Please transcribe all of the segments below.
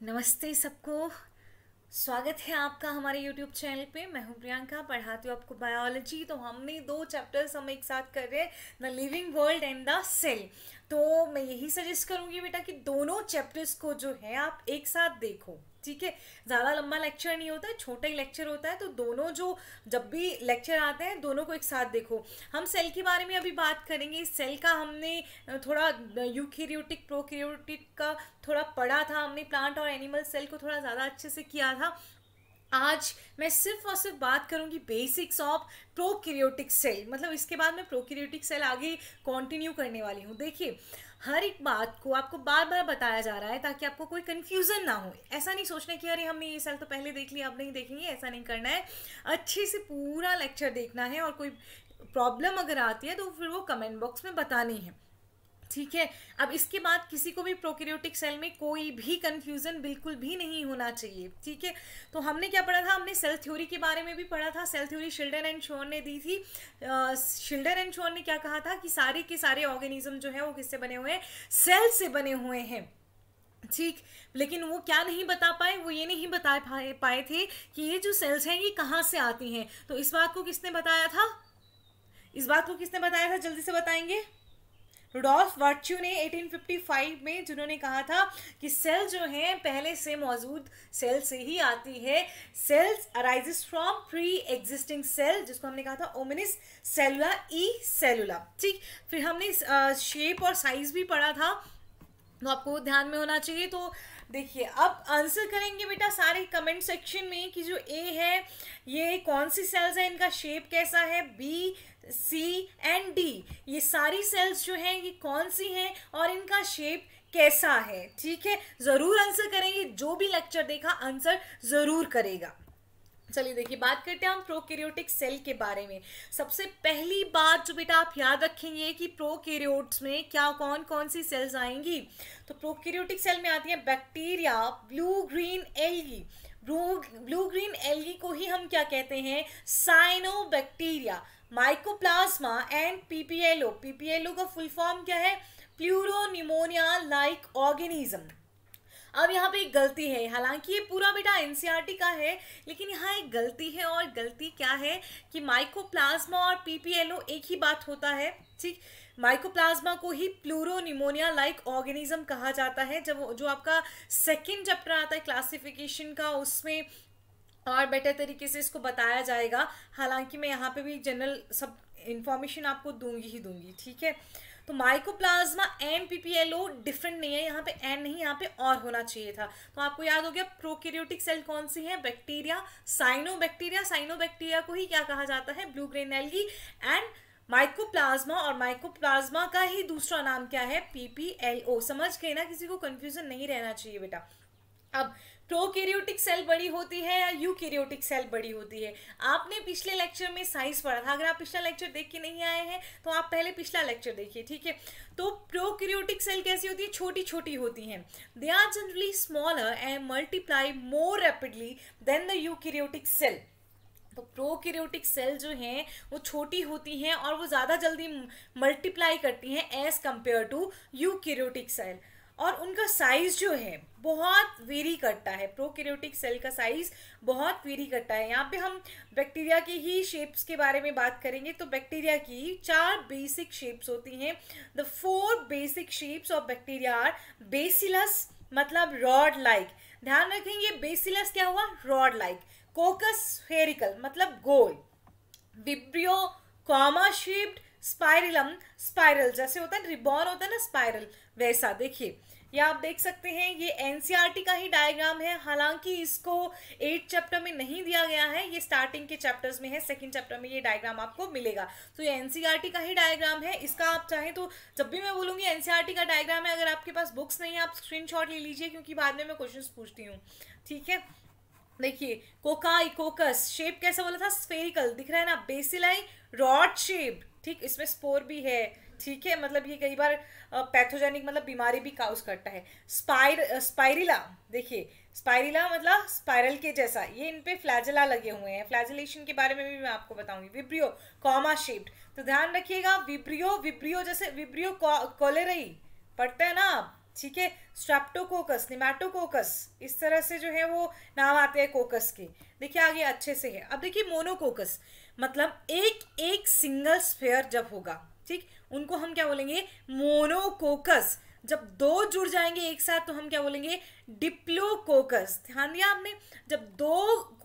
नमस्ते सबको। स्वागत है आपका हमारे YouTube चैनल पे। मैं हूँ प्रियंका, पढ़ाती हूँ आपको बायोलॉजी। तो हमने दो चैप्टर्स हम एक साथ कर रहे हैं, the living world and the cell. तो मैं यही सजेस्ट करूँगी बेटा कि दोनों चैप्टर्स को जो है आप एक साथ देखो, ठीक है। ज़्यादा लंबा लेक्चर नहीं होता है, छोटा ही लेक्चर होता है। तो दोनों जो जब भी लेक्चर आते हैं दोनों को एक साथ देखो। हम सेल के बारे में अभी बात करेंगे। सेल का हमने थोड़ा यूकैरियोटिक प्रोकैरियोटिक का थोड़ा पढ़ा था, हमने प्लांट और एनिमल सेल को थोड़ा ज़्यादा अच्छे से किया था। आज मैं सिर्फ और सिर्फ बात करूंगी बेसिक्स ऑफ प्रोकैरियोटिक सेल। मतलब इसके बाद मैं प्रोकैरियोटिक सेल आगे कंटिन्यू करने वाली हूँ। देखिए, हर एक बात को आपको बार बार बताया जा रहा है ताकि आपको कोई कंफ्यूजन ना हो। ऐसा नहीं सोचना कि अरे हमने ये सेल तो पहले देख लिया अब नहीं देखेंगे, ऐसा नहीं करना है। अच्छे से पूरा लेक्चर देखना है और कोई प्रॉब्लम अगर आती है तो फिर वो कमेंट बॉक्स में बतानी है, ठीक है। अब इसके बाद किसी को भी प्रोकैरियोटिक सेल में कोई भी कंफ्यूजन बिल्कुल भी नहीं होना चाहिए, ठीक है। तो हमने क्या पढ़ा था, हमने सेल थ्योरी के बारे में भी पढ़ा था। सेल थ्योरी शिल्डन एंड शोर ने दी थी। शिल्डन एंड शोर ने क्या कहा था कि सारे के सारे ऑर्गेनिज्म जो है वो किससे बने हुए हैं, सेल से बने हुए हैं, ठीक। लेकिन वो क्या नहीं बता पाए, वो ये नहीं बता पाए थे कि ये जो सेल्स हैं ये कहाँ से आती हैं। तो इस बात को किसने बताया था, इस बात को किसने बताया था, जल्दी से बताएंगे। रुडोल्फ वर्च्यू ने 1855 में, जिन्होंने कहा था कि सेल जो है पहले से मौजूद सेल से ही आती है। Cells arises from pre existing cell, जिसको हमने कहा था ओमिनिस सेलुला ई सेलुला, ठीक। फिर हमने शेप और साइज भी पढ़ा था, तो आपको ध्यान में होना चाहिए। तो देखिए, अब आंसर करेंगे बेटा सारे कमेंट सेक्शन में कि जो ए है ये कौन सी सेल्स है, इनका शेप कैसा है, बी सी एंड डी, ये सारी सेल्स जो हैं ये कौन सी हैं और इनका शेप कैसा है, ठीक है। ज़रूर आंसर करेंगे, जो भी लेक्चर देखा आंसर ज़रूर करेगा। चलिए देखिए, बात करते हैं हम प्रोकैरियोटिक सेल के बारे में। सबसे पहली बात जो बेटा आप याद रखेंगे कि प्रोकैरियोट्स में क्या कौन कौन सी सेल्स आएंगी। तो प्रोकैरियोटिक सेल में आती हैं bacteria, blue green algae. Blue green algae को ही हम क्या कहते हैं, cyanobacteria, mycoplasma and PPLO. PPLO का फुल फॉर्म क्या है, प्लूरोनिमोनिया लाइक ऑर्गेनिज्म। अब यहाँ पे एक गलती है, हालांकि ये पूरा बेटा एनसीईआरटी का है, लेकिन यहाँ एक गलती है। और गलती क्या है कि माइकोप्लाज्मा और पीपीएलओ एक ही बात होता है, ठीक। माइकोप्लाज्मा को ही प्लूरोनिमोनिया लाइक ऑर्गेनिज्म कहा जाता है। जब जो आपका सेकंड चैप्टर आता है क्लासिफिकेशन का, उसमें और बेटर तरीके से इसको बताया जाएगा। हालांकि मैं यहाँ पे भी जनरल सब इंफॉर्मेशन आपको दूंगी ही दूंगी, ठीक है। तो माइकोप्लाज्मा एंड पीपीएलओ डिफरेंट नहीं है, यहाँ पे एन नहीं, यहाँ पे और होना चाहिए था। तो आपको याद हो गया प्रोकैरियोटिक सेल कौन सी है, बैक्टीरिया, साइनोबैक्टीरिया। साइनोबैक्टीरिया को ही क्या कहा जाता है, blue grain algae. And mycoplasma, और माइकोप्लाज्मा का ही दूसरा नाम क्या है, पीपीएलओ। समझ गए ना, किसी को कंफ्यूजन नहीं रहना चाहिए बेटा। अब प्रोकैरियोटिक सेल बड़ी होती है या यूकैरियोटिक सेल बड़ी होती है। आपने पिछले लेक्चर में साइज पढ़ा था, अगर आप पिछला लेक्चर देख के नहीं आए हैं तो आप पहले पिछला लेक्चर देखिए, ठीक है। तो प्रोकैरियोटिक सेल कैसी होती है, छोटी छोटी होती हैं। They are generally smaller and multiply more rapidly than the eukaryotic cell. तो प्रोकैरियोटिक सेल जो हैं वो छोटी होती हैं और वो ज़्यादा जल्दी मल्टीप्लाई करती हैं as compare to eukaryotic cell. और उनका साइज जो है बहुत वेरी करता है, प्रोकैरियोटिक सेल का साइज बहुत वेरी करता है। यहाँ पे हम बैक्टीरिया की ही शेप्स के बारे में बात करेंगे। तो बैक्टीरिया की 4 बेसिक शेप्स होती हैं। The 4 basic shapes of bacteria are bacillus, मतलब रॉड लाइक। ध्यान रखेंगे, बेसिलस क्या हुआ, रॉड लाइक। कोकस स्फेरिकल, मतलब गोल। Vibrio comma shaped, spirillum, spiral जैसे होता है रिबॉन होता है ना, स्पाइरल वैसा। देखिए ये आप देख सकते हैं, ये एनसीईआरटी का ही डायग्राम है। हालांकि इसको 8 चैप्टर में नहीं दिया गया है, ये स्टार्टिंग के चैप्टर्स में है। सेकंड चैप्टर में ये डायग्राम आपको मिलेगा। तो ये एनसीईआरटी का ही डायग्राम है। इसका आप चाहें तो जब भी मैं बोलूँगी एनसीईआरटी का डायग्राम है, अगर आपके पास बुक्स नहीं है आप स्क्रीनशॉट ले लीजिए, क्योंकि बाद में मैं क्वेश्चन पूछती हूँ, ठीक है। देखिए कोकाई, कोकस शेप कैसा बोला था, स्फेरिकल दिख रहा है ना। बेसिलाई रॉड शेप्ड, ठीक, इसमें स्पोर भी है, ठीक है। मतलब ये कई बार पैथोजेनिक मतलब बीमारी भी काउज करता है। स्पाइरिला, देखिए स्पाइरिला मतलब स्पाइरल के जैसा, ये इन पे फ्लैजेला लगे हुए हैं। फ्लैजेलेशन के बारे में भी मैं आपको बताऊंगी। विब्रियो कॉमा शेप्ड, तो ध्यान रखिएगा विब्रियो, विब्रियो जैसे विब्रियो कोलेरई पढ़ते हैं ना आप, ठीक है, स्ट्रेप्टोकोकस, निमैटोकोकस, इस तरह से जो है वो नाम आते हैं कोकस के। देखिए आगे अच्छे से है। अब देखिए मोनोकोकस मतलब एक एक सिंगल स्फेयर जब होगा, ठीक, उनको हम क्या बोलेंगे, मोनोकोकस। जब दो जुड़ जाएंगे एक साथ तो हम क्या बोलेंगे, डिप्लोकोकस। ध्यान दिया आपने, जब दो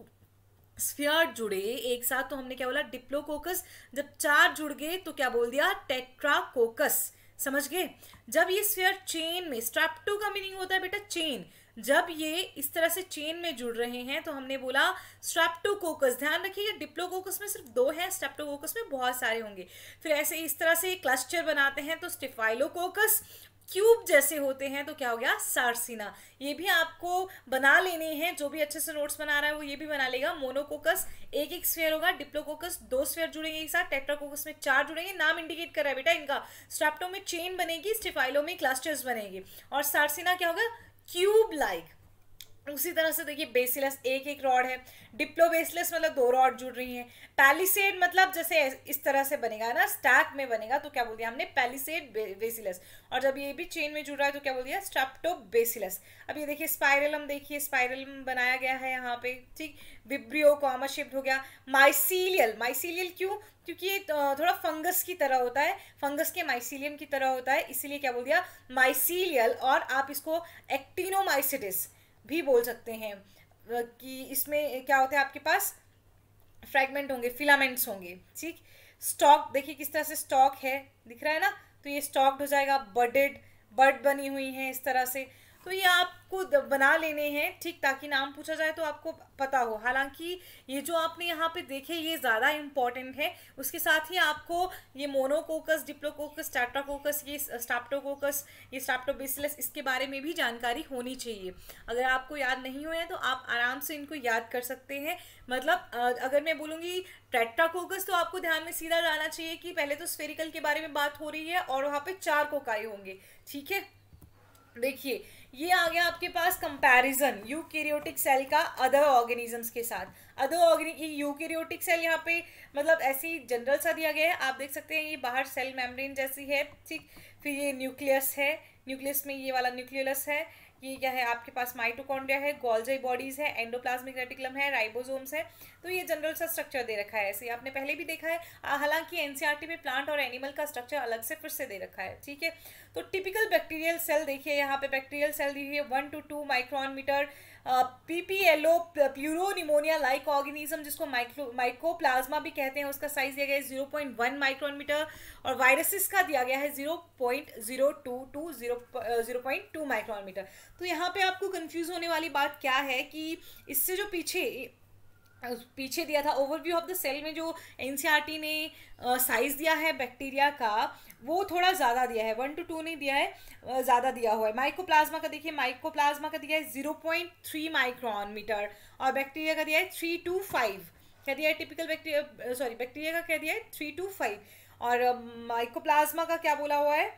स्फीयर जुड़े एक साथ तो हमने क्या बोला, डिप्लोकोकस। जब चार जुड़ गए तो क्या बोल दिया, टेट्राकोकस। समझ गए। जब ये स्फीयर चेन में, स्ट्रेप्टो का मीनिंग होता है बेटा चेन, जब ये इस तरह से चेन में जुड़ रहे हैं तो हमने बोला स्ट्रेप्टोकोकस। ध्यान रखिएगा डिप्लोकोकस में सिर्फ दो हैं, स्ट्रेप्टोकोकस में बहुत सारे होंगे। फिर ऐसे इस तरह से क्लस्टर बनाते हैं तो स्टेफाइलोकोकस। क्यूब जैसे होते हैं तो क्या हो गया, सार्सिना। ये भी आपको बना लेने हैं, जो भी अच्छे से नोट्स बना रहा है वो ये भी बना लेगा। मोनोकोकस एक एक स्फीयर होगा, डिप्लोकोकस दो स्फीयर जुड़ेंगे एक साथ, टेट्राकोकस में चार जुड़ेंगे। नाम इंडिकेट कर रहा है बेटा इनका, स्ट्रेप्टो में चेन बनेगी, स्टेफाइलो में क्लस्टर्स बनेंगे, और सार्सिना क्या होगा, क्यूब लाइक। उसी तरह से देखिए बेसिलस एक एक रॉड है, डिप्लोबेसिलस मतलब दो रॉड जुड़ रही हैं, पैलिसेड मतलब जैसे इस तरह से बनेगा ना, स्टैक में बनेगा तो क्या बोल दिया हमने, पैलिसेड बेसिलस। और जब ये भी चेन में जुड़ रहा है तो क्या बोल दिया, स्ट्रेप्टोबेसिलस। अब ये देखिए स्पाइरलम, देखिए स्पाइरलम बनाया गया है यहाँ पे, ठीक। विब्रियो कॉमा शेप्ड हो गया। माइसीलियल, माइसीलियल क्यों, क्योंकि ये थोड़ा फंगस की तरह होता है, फंगस के माइसीलियम की तरह होता है, इसीलिए क्या बोल दिया माइसीलियल। और आप इसको एक्टिनोमाइसिटिस भी बोल सकते हैं, कि इसमें क्या होता है आपके पास, फ्रैगमेंट होंगे, फिलामेंट्स होंगे, ठीक। स्टॉक देखिए किस तरह से स्टॉक है, दिख रहा है ना, तो ये स्टॉक्ड हो जाएगा, बर्डेड, बर्ड बनी हुई है इस तरह से। तो ये आपको बना लेने हैं, ठीक, ताकि नाम पूछा जाए तो आपको पता हो। हालांकि ये जो आपने यहाँ पे देखे ये ज़्यादा इम्पॉर्टेंट है, उसके साथ ही आपको ये मोनोकोकस, डिप्लोकोकस, टेट्राकोकस, ये स्ट्रेप्टोकोकस, ये स्ट्रेप्टोबैसिलस, इसके बारे में भी जानकारी होनी चाहिए। अगर आपको याद नहीं हुए हैं तो आप आराम से इनको याद कर सकते हैं। मतलब अगर मैं बोलूँगी टेट्राकोकस तो आपको ध्यान में सीधा जाना चाहिए कि पहले तो स्फेरिकल के बारे में बात हो रही है और वहाँ पे चार कोकाई होंगे, ठीक है। देखिए ये आ गया आपके पास कंपैरिजन यूकैरियोटिक सेल का अदर ऑर्गेनिजम्स के साथ। ये यूकैरियोटिक सेल यहाँ पे मतलब ऐसी जनरल सा दिया गया है, आप देख सकते हैं ये बाहर सेल मेम्ब्रेन जैसी है, ठीक। फिर ये न्यूक्लियस है, न्यूक्लियस में ये वाला न्यूक्लियस है, ये क्या है आपके पास माइटोकॉन्ड्रिया है, गोल्जी बॉडीज है, एंडोप्लाज्मिक रेटिकुलम है, राइबोसोम्स है। तो ये जनरल सा स्ट्रक्चर दे रखा है, ऐसे आपने पहले भी देखा है। हालांकि एनसीईआरटी में प्लांट और एनिमल का स्ट्रक्चर अलग से फिर से दे रखा है, ठीक है। तो टिपिकल बैक्टीरियल सेल देखिए यहाँ पे, बैक्टीरियल सेल दी हुई है 1 to 2 micron metre. PPLO pleuropneumonia like organism, जिसको माइकोप्लाज्मा भी कहते हैं, उसका साइज दिया गया है 0.1 माइक्रोन मीटर, और वायरसेस का दिया गया है 0.02 to 0.2 माइक्रोन मीटर। तो यहाँ पे आपको कंफ्यूज होने वाली बात क्या है कि इससे जो पीछे दिया था ओवरव्यू ऑफ द सेल में, जो एनसीईआरटी ने साइज दिया है बैक्टीरिया का वो थोड़ा ज़्यादा दिया है, 1 to 2 नहीं दिया है, ज़्यादा दिया हुआ है। माइकोप्लाज्मा का देखिए, माइकोप्लाज्मा का दिया है 0.3 माइक्रोन मीटर, और बैक्टीरिया का दिया है 3 to 5। क्या दिया है टिपिकल बैक्टीरिया का क्या दिया है 3 to 5, और माइकोप्लाज्मा का क्या बोला हुआ है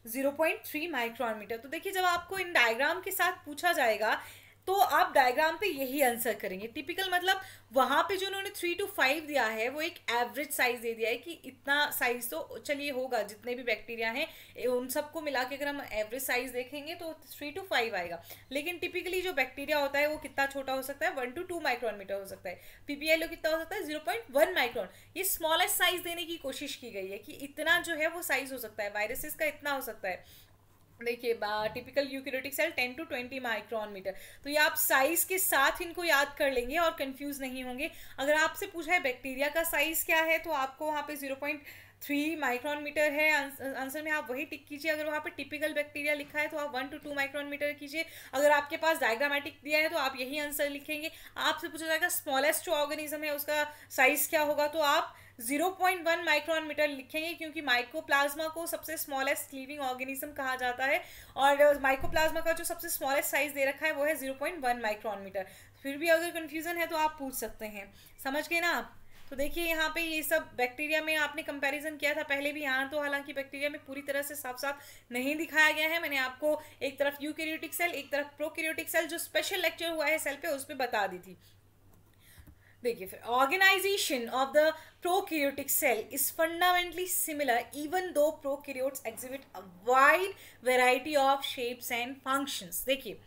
0.3 माइक्रोन मीटर। तो देखिए जब आपको इन डायग्राम के साथ पूछा जाएगा तो आप डायग्राम पे यही आंसर करेंगे। टिपिकल मतलब वहाँ पे जो उन्होंने 3 to 5 दिया है वो एक एवरेज साइज दे दिया है कि इतना साइज तो चलिए होगा, जितने भी बैक्टीरिया हैं उन सबको मिला के अगर हम एवरेज साइज देखेंगे तो 3 to 5 आएगा। लेकिन टिपिकली जो बैक्टीरिया होता है वो कितना छोटा हो सकता है, 1 to 2 माइक्रोन मीटर हो सकता है। पीपीएलओ कितना हो सकता है 0.1 माइक्रोन। ये स्मॉलेस्ट साइज देने की कोशिश की गई है कि इतना जो है वो साइज हो सकता है, वायरसेस का इतना हो सकता है। देखिए typical eukaryotic cell 10 to 20 micron metre. तो ये आप साइज के साथ इनको याद कर लेंगे और कंफ्यूज नहीं होंगे। अगर आपसे पूछा है बैक्टीरिया का साइज क्या है तो आपको वहाँ पे 0.3 माइक्रोन मीटर है आंसर में, आप वही टिक कीजिए। अगर वहाँ पे टिपिकल बैक्टीरिया लिखा है तो आप 1 to 2 माइक्रोन मीटर कीजिए। अगर आपके पास डायग्रामेटिक दिया है तो आप यही आंसर लिखेंगे। आपसे पूछा जाएगा स्मॉलेस्ट जो ऑर्गेनिज्म है उसका साइज क्या होगा, तो आप 0.1 माइक्रोन मीटर लिखेंगे, क्योंकि माइकोप्लाज्मा को सबसे स्मॉलेस्ट लिविंग ऑर्गेनिज्म कहा जाता है, और माइकोप्लाज्मा का जो सबसे स्मॉलेस्ट साइज दे रखा है वो है 0.1 माइक्रोन मीटर। फिर भी अगर कंफ्यूजन है तो आप पूछ सकते हैं, समझ गए ना आप। तो देखिए यहाँ पे ये सब बैक्टीरिया में आपने कंपैरिजन किया था पहले भी, यहाँ तो हालांकि बैक्टीरिया में पूरी तरह से साफ साफ नहीं दिखाया गया है। मैंने आपको एक तरफ यूकैरियोटिक सेल एक तरफ प्रोकैरियोटिक सेल जो स्पेशल लेक्चर हुआ है सेल पे उस पर बता दी थी। देखिए फिर organisation of the prokaryotic cell is fundamentally similar even though prokaryotes exhibit a wide variety of shapes and functions. देखिए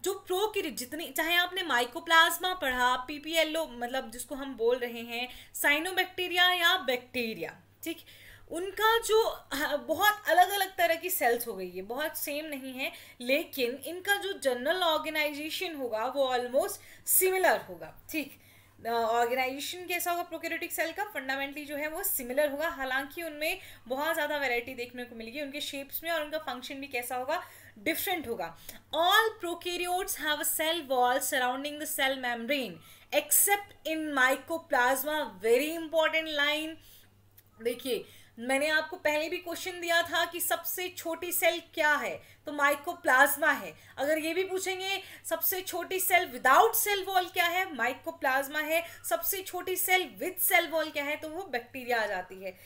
जो प्रोकैरियोट जितनी, चाहे आपने माइकोप्लाज्मा पढ़ा, पीपीएलओ मतलब जिसको हम बोल रहे हैं, साइनोबैक्टीरिया या बैक्टीरिया, ठीक, उनका जो बहुत अलग अलग तरह की सेल्स हो गई है, बहुत सेम नहीं है, लेकिन इनका जो जनरल ऑर्गेनाइजेशन होगा वो ऑलमोस्ट सिमिलर होगा। ठीक, ऑर्गेनाइजेशन कैसा होगा प्रोकैरियोटिक सेल का, फंडामेंटली जो है वो सिमिलर होगा, हालांकि उनमें बहुत ज़्यादा वैरायटी देखने को मिलेगी उनके शेप्स में, और उनका फंक्शन भी कैसा होगा, डिफरेंट होगा। All prokaryotes have a cell wall surrounding the cell membrane except in mycoplasma. Very important line. देखिए मैंने आपको पहले भी क्वेश्चन दिया था कि सबसे छोटी सेल क्या है, तो माइकोप्लाज्मा है। अगर ये भी पूछेंगे सबसे छोटी सेल विदाउट सेल वॉल क्या है, माइकोप्लाज्मा है। सबसे छोटी सेल विद सेल वॉल क्या है, तो वो बैक्टीरिया आ जाती है।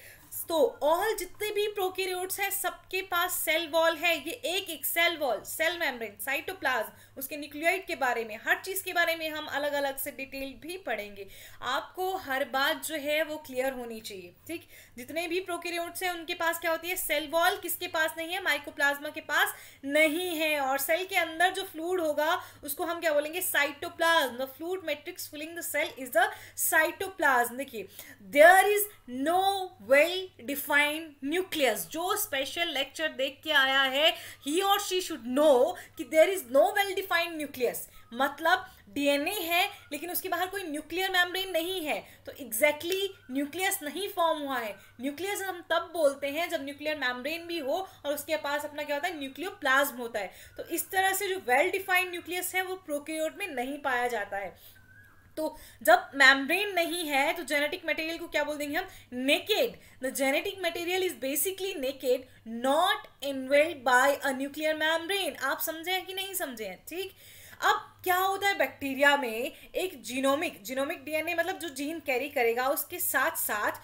तो ऑल जितने भी प्रोकैरियोट्स हैं सबके पास सेल वॉल है। ये एक एक cell wall, cell membrane, cytoplasm, उसके न्यूक्लियोइड के बारे में, हर चीज के बारे में हम अलग अलग से डिटेल भी पढ़ेंगे। आपको हर बात जो है वो क्लियर होनी चाहिए। ठीक, जितने भी प्रोकैरियोट्स हैं उनके पास क्या होती है, सेल वॉल। किसके पास नहीं है, माइकोप्लाज्मा के पास नहीं है। और सेल के अंदर जो फ्लूइड होगा उसको हम क्या बोलेंगे, cytoplasm. The fluid matrix filling the cell is the cytoplasm. देखिए there is no well defined nucleus. जो स्पेशल लेक्चर देख के आया है he or she should know कि there is no well defined nucleus, मतलब डीएनए है लेकिन उसके बाहर कोई न्यूक्लियर मेम्ब्रेन नहीं है, तो एग्जैक्टली न्यूक्लियस नहीं फॉर्म हुआ है। न्यूक्लियस हम तब बोलते हैं जब न्यूक्लियर मेम्ब्रेन भी हो और उसके पास अपना क्या होता है, न्यूक्लियोप्लाज्म होता है। तो इस तरह से जो वेल डिफाइंड न्यूक्लियस है वो प्रोकैरियोट में नहीं पाया जाता है। तो जब मेम्ब्रेन नहीं है तो जेनेटिक मटेरियल को क्या बोल देंगे हम, naked. The genetic material is basically naked, not enveloped by a nuclear membrane. आप समझे हैं कि नहीं समझे हैं? ठीक, अब क्या होता है बैक्टीरिया में, एक जीनोमिक डीएनए मतलब जो जीन कैरी करेगा, उसके साथ साथ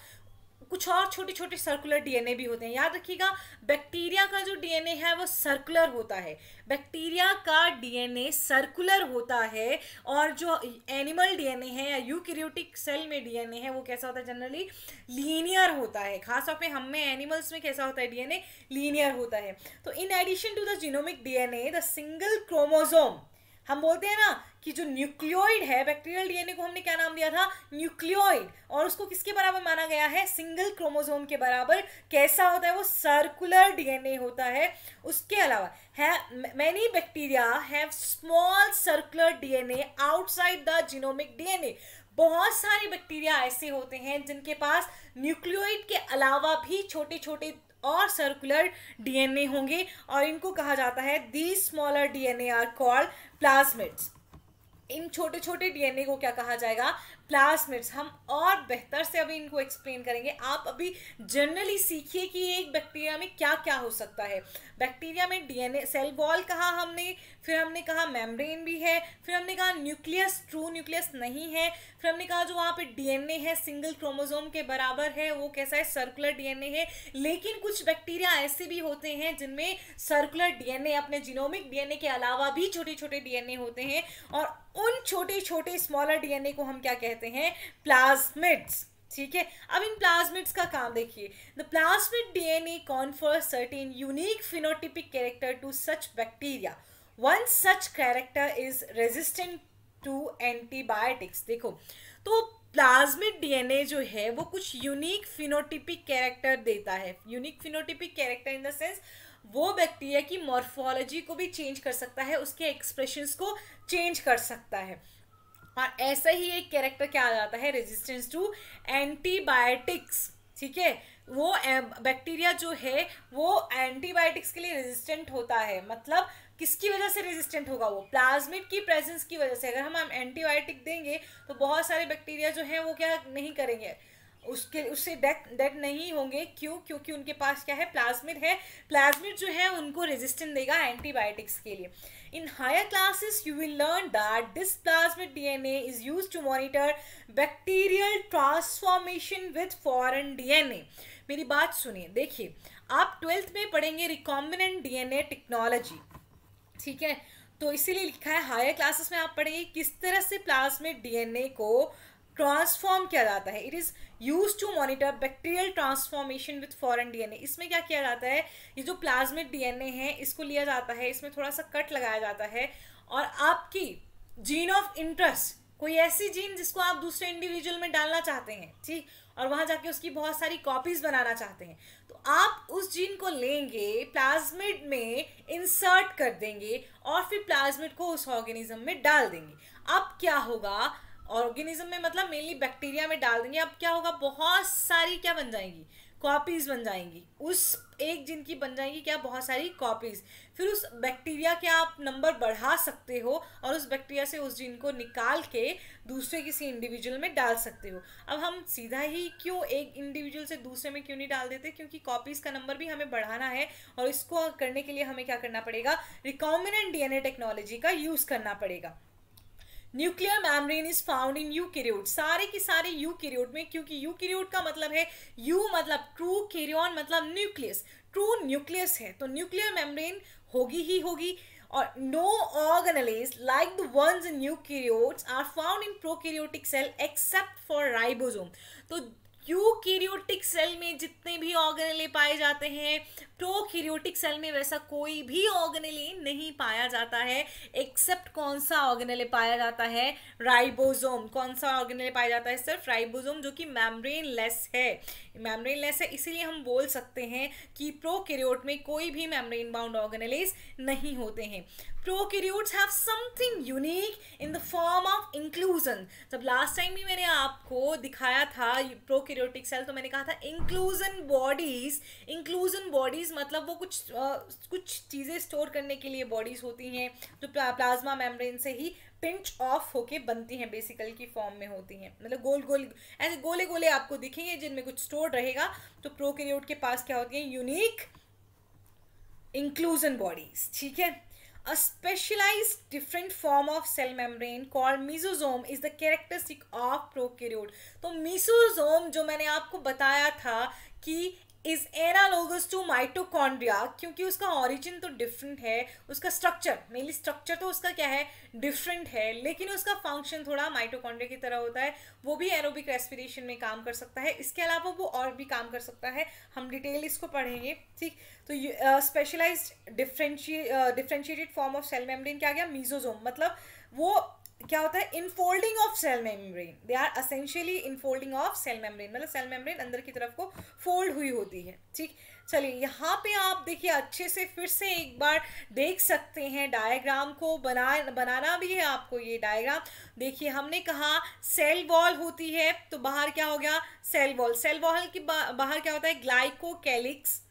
कुछ और छोटे छोटे सर्कुलर डीएनए भी होते हैं। याद रखिएगा बैक्टीरिया का जो डीएनए है वो सर्कुलर होता है, बैक्टीरिया का डीएनए सर्कुलर होता है। और जो एनिमल डीएनए है या यूकैरियोटिक सेल में डीएनए है वो कैसा होता है, जनरली लीनियर होता है। खासतौर पे हम में एनिमल्स में कैसा होता है, डीएनए लीनियर होता है। तो in addition to the genomic DNA the single chromosome, हम बोलते हैं ना कि जो न्यूक्लियोइड है, बैक्टीरियल डीएनए को हमने क्या नाम दिया था, न्यूक्लियोइड, और उसको किसके बराबर माना गया है, सिंगल क्रोमोसोम के बराबर। कैसा होता है वो, सर्कुलर डीएनए होता है। उसके अलावा है many bacteria have small circular DNA outside the genomic DNA. बहुत सारे बैक्टीरिया ऐसे होते हैं जिनके पास न्यूक्लियोइड के अलावा भी छोटे छोटे और सर्कुलर डीएनए होंगे, और इनको कहा जाता है these smaller DNA are called plasmids. इन छोटे छोटे डीएनए को क्या कहा जाएगा, प्लाज्मिड्स। हम और बेहतर से अभी इनको एक्सप्लेन करेंगे। आप अभी जनरली सीखिए कि एक बैक्टीरिया में क्या क्या हो सकता है। बैक्टीरिया में डीएनए, सेल वॉल कहा हमने, फिर हमने कहा मेम्ब्रेन भी है, फिर हमने कहा न्यूक्लियस, ट्रू न्यूक्लियस नहीं है, फिर हमने कहा जो वहाँ पे डीएनए है सिंगल क्रोमोसोम के बराबर है, वो कैसा है, सर्कुलर डीएनए है। लेकिन कुछ बैक्टीरिया ऐसे भी होते हैं जिनमें सर्कुलर डीएनए, अपने जीनोमिक डीएनए के अलावा भी छोटे छोटे डीएनए होते हैं, और उन छोटे छोटे स्मॉलर डीएनए को हम क्या कहते हैं, प्लाज्मिड्स। ठीक है, अब इन प्लाज्मिड्स का काम देखिए। The plasmid DNA confers certain unique phenotypic character to such bacteria. One such character is resistant to antibiotics. देखो तो प्लाज्मिड डीएनए जो है वो कुछ यूनिक फिनोटिपिक कैरेक्टर देता है। Unique phenotypic character in the sense वो बैक्टीरिया की मॉर्फोलॉजी को भी चेंज कर सकता है, उसके एक्सप्रेशंस को चेंज कर सकता है। और ऐसा ही एक कैरेक्टर क्या आ जाता है, रेजिस्टेंस टू एंटीबायोटिक्स। ठीक है, वो बैक्टीरिया जो है वो एंटीबायोटिक्स के लिए रेजिस्टेंट होता है। मतलब किसकी वजह से रेजिस्टेंट होगा, वो प्लाज्मिड की प्रेजेंस की वजह से। अगर हम एंटीबायोटिक देंगे तो बहुत सारे बैक्टीरिया जो हैं वो क्या नहीं करेंगे, उससे डेथ नहीं होंगे। क्यों? क्योंकि उनके पास क्या है, प्लाज्मिड है। प्लाज्मिड जो है उनको रेजिस्टेंट देगा एंटीबायोटिक्स के लिए। In higher classes, you will learn that this plasmid DNA is used to monitor bacterial transformation with foreign DNA. मेरी बात सुनिए, देखिए आप 12th में पढ़ेंगे रिकॉम्बिनेंट डीएनए टेक्नोलॉजी। ठीक है, तो इसीलिए लिखा है हायर क्लासेस में आप पढ़ेंगे किस तरह से प्लाज्मिड डीएनए को ट्रांसफॉर्म किया जाता है। It is use to monitor bacterial transformation with foreign DNA. इसमें क्या किया जाता है, ये जो प्लाज्मिड डीएनए है इसको लिया जाता है, इसमें थोड़ा सा कट लगाया जाता है और आपकी जीन ऑफ इंटरेस्ट, कोई ऐसी जीन जिसको आप दूसरे इंडिविजुअल में डालना चाहते हैं, ठीक, और वहां जाके उसकी बहुत सारी कॉपीज बनाना चाहते हैं, तो आप उस जीन को लेंगे, प्लाज्मिड में इंसर्ट कर देंगे और फिर प्लाज्मिड को उस ऑर्गेनिज्म में डाल देंगे। अब क्या होगा, ऑर्गेनिज्म में मतलब मेनली बैक्टीरिया में डाल देंगे, अब क्या होगा, बहुत सारी क्या बन जाएंगी, कॉपीज बन जाएंगी, उस एक जिन की बन जाएंगी क्या, बहुत सारी कॉपीज। फिर उस बैक्टीरिया के आप नंबर बढ़ा सकते हो और उस बैक्टीरिया से उस जीन को निकाल के दूसरे किसी इंडिविजुअल में डाल सकते हो। अब हम सीधा ही क्यों एक इंडिविजुअल से दूसरे में क्यों नहीं डाल देते, क्योंकि कॉपीज का नंबर भी हमें बढ़ाना है और इसको करने के लिए हमें क्या करना पड़ेगा, रिकॉम्बिनेंट डीएनए टेक्नोलॉजी का यूज करना पड़ेगा। Nuclear membrane is found in eukaryote, सारे के सारे यूकैरियोट में, क्योंकि यूकैरियोट का मतलब है यू मतलब ट्रू, कैरियन मतलब न्यूक्लियस, ट्रू न्यूक्लियस है तो न्यूक्लियर मेम्ब्रेन होगी ही होगी। और no organelles like the ones in eukaryotes are found in prokaryotic cell except for ribosome. तो यूकैरियोटिक सेल में जितने भी ऑर्गेनेले पाए जाते हैं, प्रोकैरियोटिक सेल में वैसा कोई भी ऑर्गेनेले नहीं पाया जाता है, एक्सेप्ट कौन सा ऑर्गेनेले पाया जाता है, राइबोसोम। कौन सा ऑर्गेनेले पाया जाता है, सिर्फ राइबोसोम, जो कि मेम्ब्रेन लेस है। मेम्ब्रेन लेस है इसीलिए हम बोल सकते हैं कि प्रोकैरियोट में कोई भी मेम्ब्रेन बाउंड ऑर्गेनेलेस नहीं होते हैं। Prokaryotes have something unique in the form of inclusion. जब लास्ट टाइम भी मैंने आपको दिखाया था प्रोकैरियोटिक सेल, तो मैंने कहा था इंक्लूजन बॉडीज। इंक्लूजन बॉडीज मतलब वो कुछ चीज़ें स्टोर करने के लिए बॉडीज होती हैं जो प्लाज्मा मेम्ब्रेन से ही पिंच ऑफ होके बनती हैं, बेसिकली की फॉर्म में होती हैं, मतलब गोल गोल ऐसे गोले गोले आपको दिखेंगे जिनमें कुछ स्टोर रहेगा। तो प्रोकैरियोट के पास क्या होती है, यूनिक इंक्लूजन बॉडीज, ठीक है। A specialized different form of cell membrane called mesosome is the characteristic of prokaryote। तो mesosome जो मैंने आपको बताया था कि इज एनालोगस टू माइटोकॉन्ड्रिया, क्योंकि उसका ऑरिजिन तो डिफरेंट है, उसका स्ट्रक्चर, मेनली स्ट्रक्चर तो उसका क्या है, डिफरेंट है, लेकिन उसका फंक्शन थोड़ा माइटोकॉन्ड्रिया की तरह होता है। वो भी एरोबिक रेस्पिरेशन में काम कर सकता है, इसके अलावा वो और भी काम कर सकता है, हम डिटेल इसको पढ़ेंगे, ठीक। तो specialised differentiated form of cell membrane क्या गया, मीजोजोम, मतलब वो क्या होता है, infolding of cell membrane, they are essentially infolding of cell membrane, मतलब सेल मेम्ब्रेन अंदर की तरफ को फोल्ड हुई होती है, ठीक। चलिए यहाँ पे आप देखिए अच्छे से फिर से एक बार देख सकते हैं डायग्राम को, बनाना भी है आपको ये डायग्राम। देखिए हमने कहा सेल वॉल होती है, तो बाहर क्या हो गया, सेल वॉल। सेल वॉल की बाहर क्या होता है, ग्लाइकोकैलिक्स,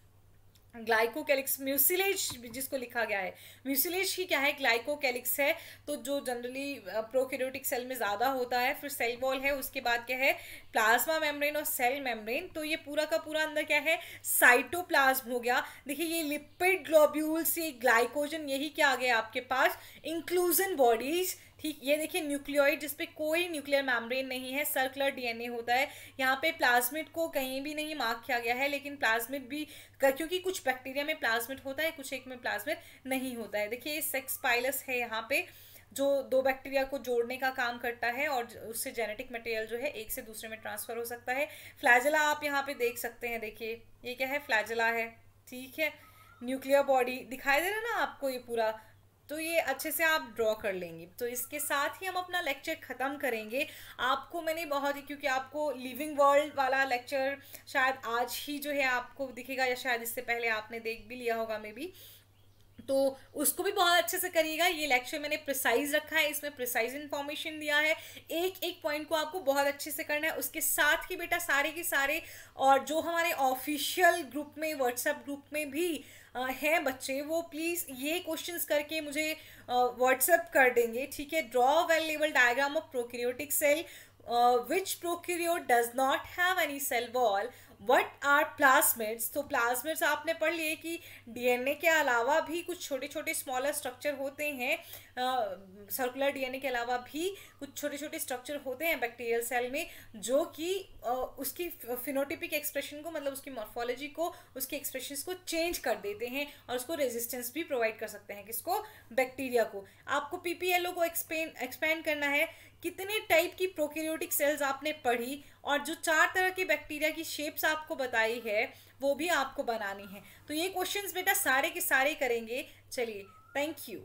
ग्लाइकोकैलिक्स म्यूसिलेज जिसको लिखा गया है, म्यूसिलेज की क्या है, ग्लाइकोकैलिक्स है, तो जो जनरली प्रोकैरियोटिक सेल में ज़्यादा होता है। फिर सेल वॉल है, उसके बाद क्या है, प्लाज्मा मेम्ब्रेन और सेल मेम्ब्रेन। तो ये पूरा का पूरा अंदर क्या है, साइटोप्लाज्म हो गया। देखिए ये लिपिड ग्लोब्यूल्स, ये ग्लाइकोजन, यही क्या आ गया आपके पास, इंक्लूजन बॉडीज, ठीक। ये देखिए न्यूक्लियोइड जिसपे कोई न्यूक्लियर मेम्ब्रेन नहीं है, सर्कुलर डीएनए होता है। यहाँ पे प्लाज्मिड को कहीं भी नहीं मार्क किया गया है, लेकिन प्लाज्मिड भी, क्योंकि कुछ बैक्टीरिया में प्लाज्मिड होता है, कुछ एक में प्लाज्मिड नहीं होता है। देखिए सेक्स पाइलस है यहाँ पे, जो दो बैक्टीरिया को जोड़ने का काम करता है और उससे जेनेटिक मटेरियल जो है एक से दूसरे में ट्रांसफर हो सकता है। फ्लैजेला आप यहाँ पे देख सकते हैं, देखिए ये क्या है, फ्लैजेला है, ठीक है। न्यूक्लियर बॉडी दिखाई दे रहा है ना आपको ये पूरा, तो ये अच्छे से आप ड्रॉ कर लेंगे। तो इसके साथ ही हम अपना लेक्चर ख़त्म करेंगे। आपको मैंने बहुत ही, क्योंकि आपको लिविंग वर्ल्ड वाला लेक्चर शायद आज ही जो है आपको दिखेगा, या शायद इससे पहले आपने देख भी लिया होगा मे बी, तो उसको भी बहुत अच्छे से करिएगा। ये लेक्चर मैंने प्रिसाइज रखा है, इसमें प्रिसाइज इन्फॉर्मेशन दिया है, एक एक पॉइंट को आपको बहुत अच्छे से करना है। उसके साथ ही बेटा सारे के सारे, और जो हमारे ऑफिशियल ग्रुप में, व्हाट्सएप ग्रुप में भी हैं बच्चे, वो प्लीज़ ये क्वेश्चंस करके मुझे व्हाट्सएप कर देंगे, ठीक है। Draw well label diagram of prokaryotic cell, which prokaryote does not have any cell wall, what are plasmids। तो प्लाज्मिड्स आपने पढ़ लिए कि डीएनए के अलावा भी कुछ छोटे छोटे स्मॉलर स्ट्रक्चर होते हैं, सर्कुलर डीएनए के अलावा भी कुछ छोटे छोटे स्ट्रक्चर होते हैं बैक्टीरियल सेल में, जो कि उसकी फिनोटिपिक एक्सप्रेशन को, मतलब उसकी मॉर्फोलॉजी को, उसके एक्सप्रेशंस को चेंज कर देते हैं और उसको रेजिस्टेंस भी प्रोवाइड कर सकते हैं, किसको, बैक्टीरिया को। आपको पीपीएलओ को एक्सपेंड करना है कितने टाइप की प्रोकैरियोटिक सेल्स आपने पढ़ी, और जो 4 तरह के बैक्टीरिया की शेप्स आपको बताई है वो भी आपको बनानी है। तो ये क्वेश्चंस बेटा सारे के सारे करेंगे। चलिए, थैंक यू।